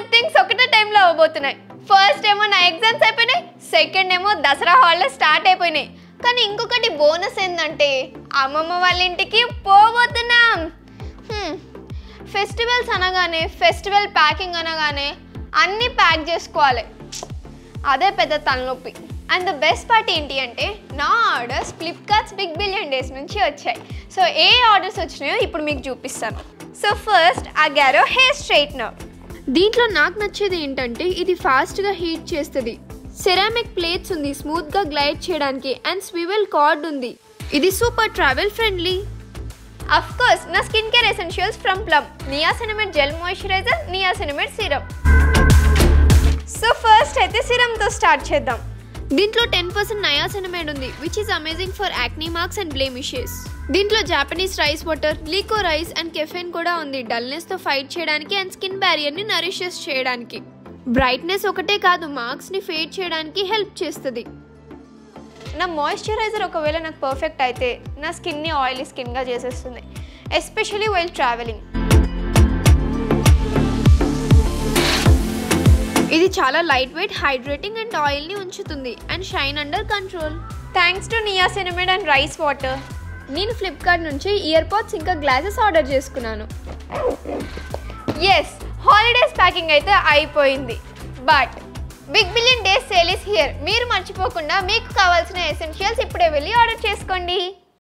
Good things ఒకటే టైంలో అవ్వబోతున్నాయి. First ఏమో నా ఎగ్జామ్స్ అయిపోయినాయి, సెకండ్ ఏమో దసరా హాలిడేస్ స్టార్ట్ అయిపోయినాయి. కానీ ఇంకొకటి బోనస్ ఏంటంటే అమ్మమ్మ వాళ్ళ ఇంటికి పోబోతున్నాం. ఫెస్టివల్స్ అనగానే ఫెస్టివల్ ప్యాకింగ్ అనగానే అన్నీ ప్యాక్ చేసుకోవాలి, అదే పెద్ద తలనొప్పి. అండ్ ద బెస్ట్ పార్ట్ ఏంటి అంటే నా orders Flipkart's big billion days నుంచి వచ్చాయి. సో ఏ ఆర్డర్స్ వచ్చినాయో ఇప్పుడు మీకు చూపిస్తాను. So first Agaro hair straightener. దీంట్లో నాకు నచ్చేది ఏంటంటే ఇది ఫాస్ట్గా హీట్ చేస్తుంది. సెరామిక్ ప్లేట్స్ ఉంది స్మూత్గా గ్లైడ్ చేయడానికి అండ్ స్వివెల్ కార్డ్ ఉంది. ఇది super travel friendly. Of course నా skin care essentials from Plum, niacinamide gel moisturiser, niacinamide serum. So first అయితే సిరమ్తో స్టార్ట్ చేద్దాం. దీంట్లో 10% నియాసినమైడ్ ఉంది which is amazing for acne marks and blemishes. దీంట్లో జాపనీస్ రైస్ వాటర్, లీకో రైస్ అండ్ కెఫెన్ కూడా ఉంది డల్నెస్తో ఫైట్ చేయడానికి అండ్ స్కిన్ బ్యారియర్ని నరిషెస్ చేయడానికి. బ్రైట్నెస్ ఒకటే కాదు మార్క్స్ని ఫేడ్ చేయడానికి హెల్ప్ చేస్తుంది. నా మాయిశ్చరైజర్ ఒకవేళ నాకు పర్ఫెక్ట్ అయితే నా స్కిన్ని ఆయిలీ స్కిన్గా చేసేస్తుంది, ఎస్పెషలీ వైల్ ట్రావెలింగ్. ఇది చాలా లైట్ వెయిట్, హైడ్రేటింగ్ అండ్ ఆయిల్ని ఉంచుతుంది and shine under control thanks to niacinamide and rice water. నేను ఫ్లిప్కార్ట్ నుంచి ఇయర్ పాడ్స్ ఇంకా గ్లాసెస్ ఆర్డర్ చేసుకున్నాను. ఎస్, హాలిడేస్ ప్యాకింగ్ అయితే అయిపోయింది, but big billion days sale is here. మీరు మర్చిపోకుండా మీకు కావాల్సిన ఎసెన్షియల్స్ ఇప్పుడే వెళ్ళి ఆర్డర్ చేసుకోండి.